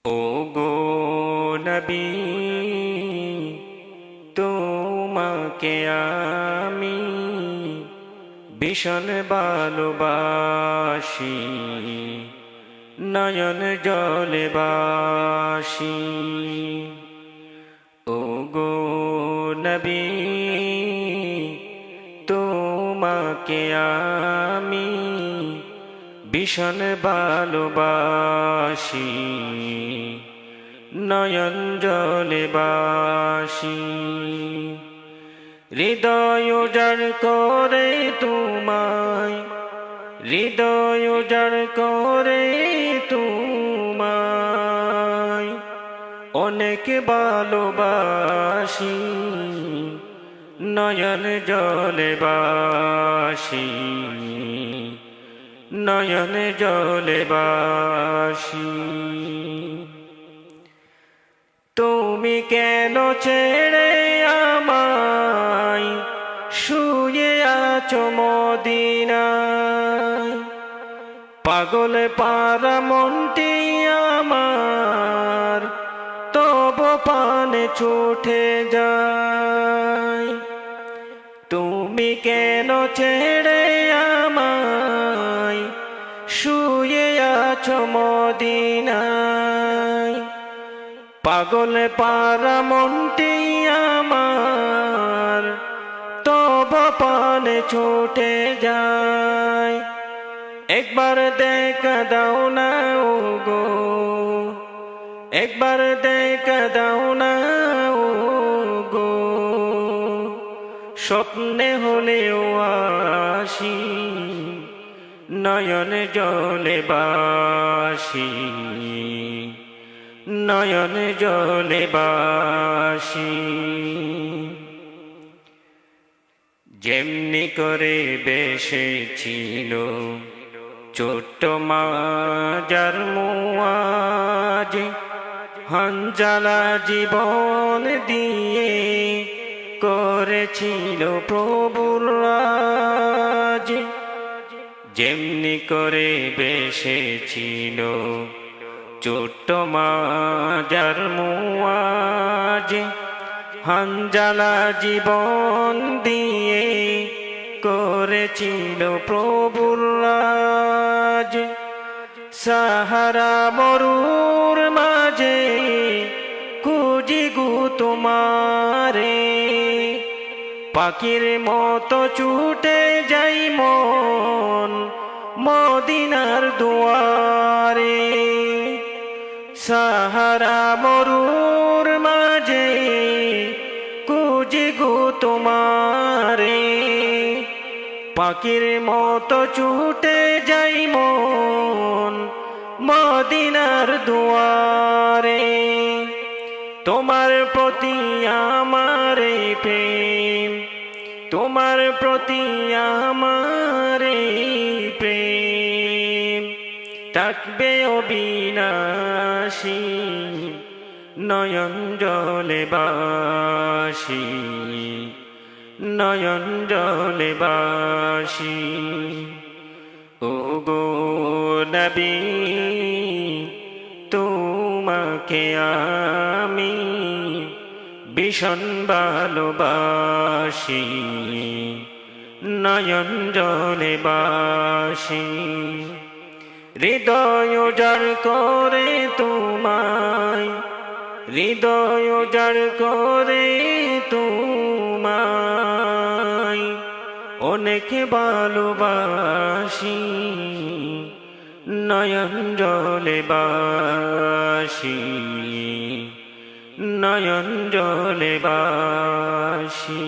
ও গো নবী, তোমাকে আমি ভীষণ ভালোবাসি, নয়ন জলে বাসি। ও গো নবী, তোমাকে আমি ভীষণ ভালোবাসি, নয়ন জলে বাসি। হৃদয় উজাড় করে তোমায়, হৃদয় উজাড় করে তোমায় অনেক ভালোবাসি, নয়ন জলে বাসি, নয়ন জলে বাসি। তুমি কেন ছেড়ে আমায় শুয়ে আছো মদিনায়? পাগল পারা মনটি আমার তব পানে ছুটে যায়। তুমি কেন ছেড়ে আমায় শুয়ে আছো মদিনায়? পাগল পারা মনটি আমার তব পানে ছুটে যায়। একবার দেখা দাও না ও গো, একবার দেখা দাও না ও গো, স্বপ্নে হলেও আসি, নয়ন জলে বাসি, নয়ন জলে বাসি। যেমনি করে বেসেছিল ছোট্ট মাজার মুআজ, হানজালা জীবন দিয়ে করেছিল প্রভুর রাজ। যেমনি করে বেসেছিল ছোট্ট মাজার মুআজ, হানজালা জীবন দিয়ে করেছিল প্রভুর রাজ। সাহারা মরুর মাঝে খুঁজি গো তোমারে, পাখির মতো ছুটে যাই মন মদিনার দুয়ারে। সাহারা মরুর মাঝে খুঁজি গো তোমারে, পাখির মতো ছুটে যাই মন মদিনার দুয়ারে। তোমার প্রতি আমার প্রেম, তোমার প্রতি আমার প্রেম থাকবে অবিনাশী, নয়ন জলে বাসি, নয়ন জলে বাসি। ও গো নবী, তোমাকে আমি ভীষণ ভালোবাসি, নয়ন জলে বাসি। হৃদয় উজাড় করে তোমায়, হৃদয় উজাড় করে তোমায় অনেক ভালোবাসি, নয়ন জলে বাসি, নয়ন জলে বাসি।